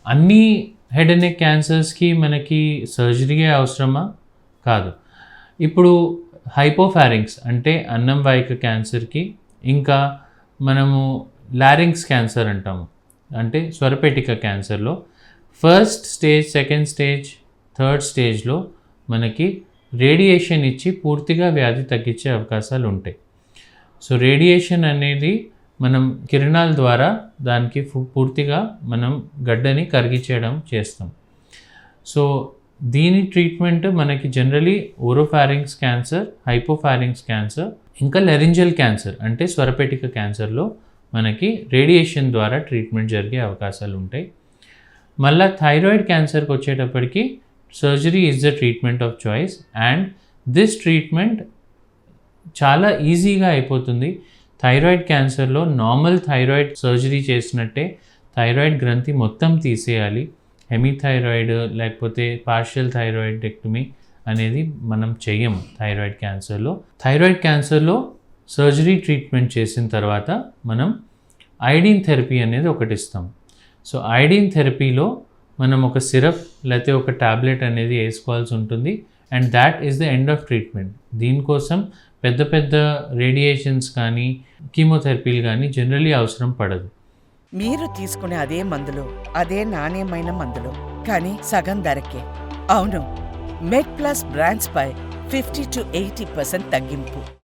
అన్ని head and neck క్యాన్సర్స్కి మనకి సర్జరీయే అవసరమా? కాదు. ఇప్పుడు హైపోఫారింక్స్ అంటే అన్నం వాహిక క్యాన్సర్కి, ఇంకా మనము లారింక్స్ క్యాన్సర్ అంటాము, అంటే స్వరపేటిక క్యాన్సర్లో first stage, second stage, third స్టేజ్లో మనకి రేడియేషన్ ఇచ్చి పూర్తిగా వ్యాధి తగ్గించే అవకాశాలు ఉంటాయి. సో రేడియేషన్ అనేది మనం కిరణాల ద్వారా దానికి పూర్తిగా మనం గడ్డని కరిగించడం చేస్తాం. సో దీని ట్రీట్మెంట్ మనకి జనరలీ ఓరోఫారింక్స్ క్యాన్సర్, హైపోఫారింక్స్ క్యాన్సర్, ఇంకా లెరింజల్ క్యాన్సర్ అంటే స్వరపేటిక క్యాన్సర్లో మనకి రేడియేషన్ ద్వారా ట్రీట్మెంట్ జరిగే అవకాశాలు ఉంటాయి. మళ్ళీ థైరాయిడ్ క్యాన్సర్కి వచ్చేటప్పటికి surgery is the treatment of choice and this treatment చాలా ఈజీగా అయిపోతుంది. థైరాయిడ్ క్యాన్సర్లో నార్మల్ థైరాయిడ్ సర్జరీ చేసినట్టే థైరాయిడ్ గ్రంథి మొత్తం తీసేయాలి. హెమిథైరాయిడ్ లేకపోతే పార్షియల్ థైరాయిడెక్టమీ అనేది మనం చెయ్యము థైరాయిడ్ క్యాన్సర్లో. థైరాయిడ్ క్యాన్సర్లో సర్జరీ ట్రీట్మెంట్ చేసిన తర్వాత మనం ఐడిన్ థెరపీ అనేది ఒకటి ఇస్తాం. సో ఐడిన్ థెరపీలో మనం ఒక సిరప్ లేకపోతే ఒక టాబ్లెట్ అనేది వేసుకోవాల్సి ఉంటుంది and that is the end of treatment. దీనికోసం పెద్ద పెద్ద రేడియేషన్స్ కానీ కీమోథెరపీలు కానీ జనరలీ అవసరం పడదు. మీరు తీసుకునే అదే మందులు, అదే నాణ్యమైన మందులు, కానీ సగం ధరకే. అవును, మెడ్ ప్లస్ బ్రాండ్స్ పై 50 to 80% తగ్గింపు.